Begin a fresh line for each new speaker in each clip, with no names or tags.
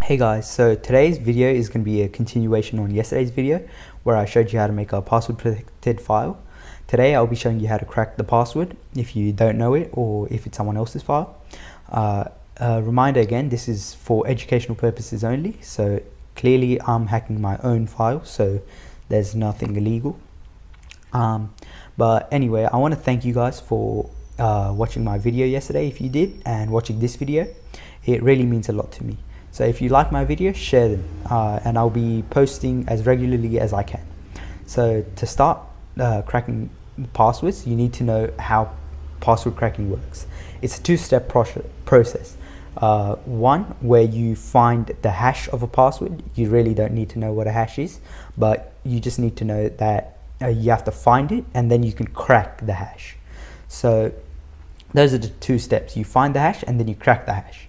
Hey guys, so today's video is going to be a continuation on yesterday's video where I showed you how to make a password protected file. Today I'll be showing you how to crack the password if you don't know it or if it's someone else's file. Reminder again, this is for educational purposes only, so clearly I'm hacking my own file, so there's nothing illegal. But anyway, I want to thank you guys for watching my video yesterday if you did, and watching this video. It really means a lot to me. So if you like my videos, share them, and I'll be posting as regularly as I can. So to start cracking passwords, you need to know how password cracking works. It's a two-step process. One, where you find the hash of a password. You really don't need to know what a hash is, but you just need to know that you have to find it and then you can crack the hash. So those are the two steps. You find the hash and then you crack the hash,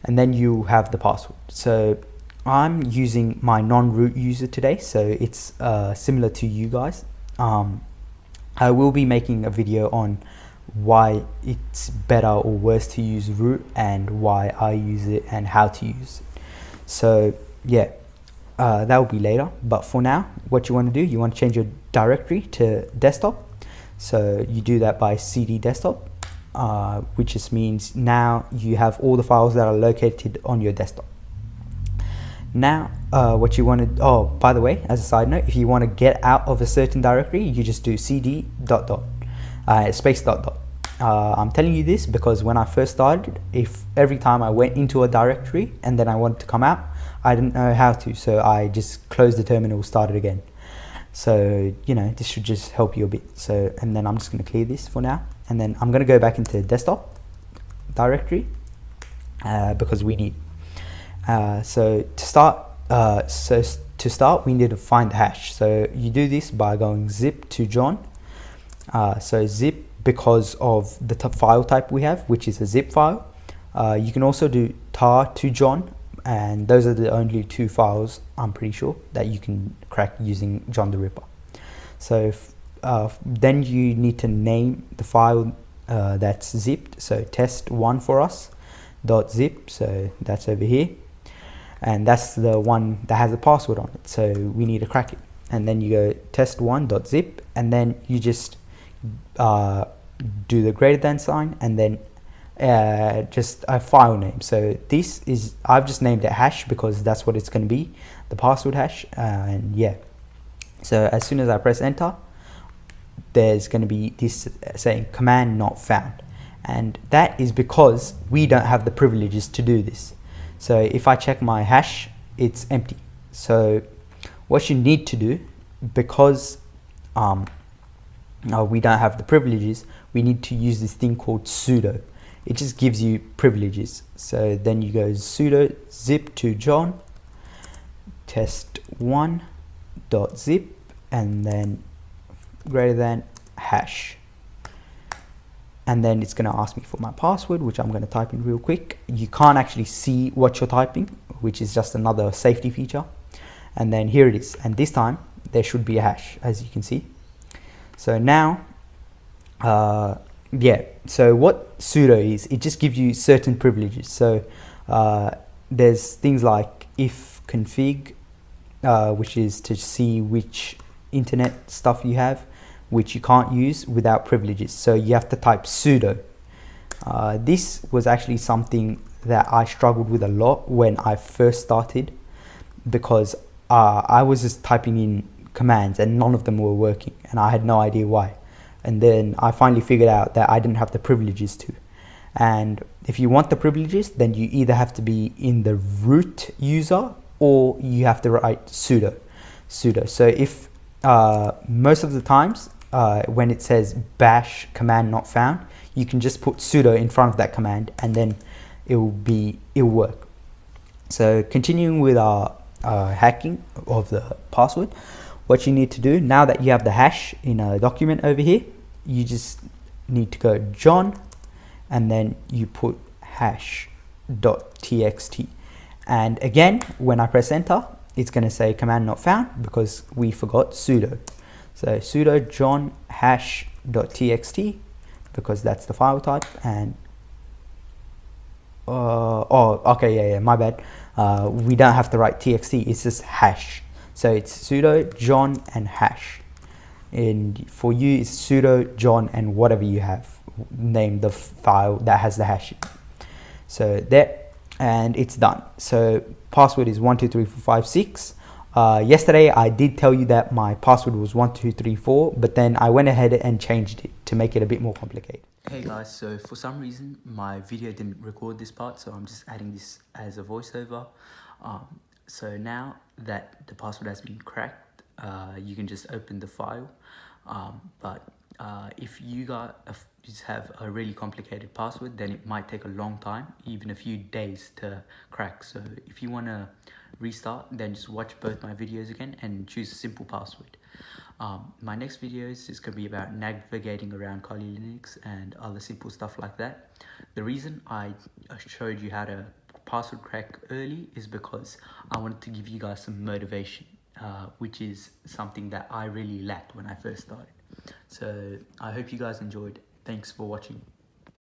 and then you have the password. So I'm using my non-root user today, so it's similar to you guys. I will be making a video on why it's better or worse to use root and why I use it and how to use it. So yeah, that will be later, but for now what you want to do, you want to change your directory to desktop. So you do that by cd desktop, which just means now you have all the files that are located on your desktop. Now what you want to, oh, by the way, as a side note, if you want to get out of a certain directory, you just do cd space dot dot. I'm telling you this because when I first started, if every time I went into a directory and then I wanted to come out, I didn't know how to, so I just closed the terminal, started again. So you know, this should just help you a bit. So, and then I'm just going to clear this for now, and then I'm going to go back into desktop directory because we need. So to start, we need to find the hash. So you do this by going zip to John. So zip because of the file type we have, which is a zip file. You can also do tar to John, and those are the only two files, I'm pretty sure, that you can crack using John the Ripper. So then you need to name the file that's zipped. So test1 for us .zip, so that's over here, and that's the one that has a password on it, so we need to crack it. And then you go test1.zip, and then you just do the greater than sign, and then just a file name. So this is, I've just named it hash because that's what it's going to be, the password hash. And yeah, so as soon as I press enter, there's going to be this saying command not found, and that is because we don't have the privileges to do this. So if I check my hash, it's empty. So what you need to do, because we don't have the privileges, we need to use this thing called sudo. It just gives you privileges. So then you go sudo zip to John test1.zip, and then greater than hash, and then it's going to ask me for my password, which I'm going to type in real quick. You can't actually see what you're typing, which is just another safety feature. And then here it is, and this time there should be a hash, as you can see. So now yeah, so what sudo is, it just gives you certain privileges. So there's things like if config, which is to see which internet stuff you have, which you can't use without privileges, so you have to type sudo. This was actually something that I struggled with a lot when I first started, because I was just typing in commands and none of them were working, and I had no idea why. And then I finally figured out that I didn't have the privileges to. And if you want the privileges, then you either have to be in the root user or you have to write sudo. So if most of the times when it says bash command not found, you can just put sudo in front of that command and then it'll work. So continuing with our hacking of the password, what you need to do, now that you have the hash in a document over here, you just need to go John and then you put hash.txt, and again when I press enter, it's going to say command not found because we forgot sudo. So sudo john hash.txt because that's the file type. And oh okay, yeah, my bad. we don't have to write txt, it's just hash. So it's sudo john and hash, and for you it's sudo john and whatever you have, name the file that has the hash. So that, and it's done. So password is 123456. Yesterday I did tell you that my password was 1234, but then I went ahead and changed it to make it a bit more complicated. Hey guys, so for some reason my video didn't record this part, so I'm just adding this as a voiceover. So now that the password has been cracked, you can just open the file. But if you just have a really complicated password, then it might take a long time, even a few days to crack. So if you want to restart, then just watch both my videos again and choose a simple password. My next videos is going to be about navigating around Kali Linux and other simple stuff like that. The reason I showed you how to password crack early is because I wanted to give you guys some motivation, which is something that I really lacked when I first started. So I hope you guys enjoyed. Thanks for watching.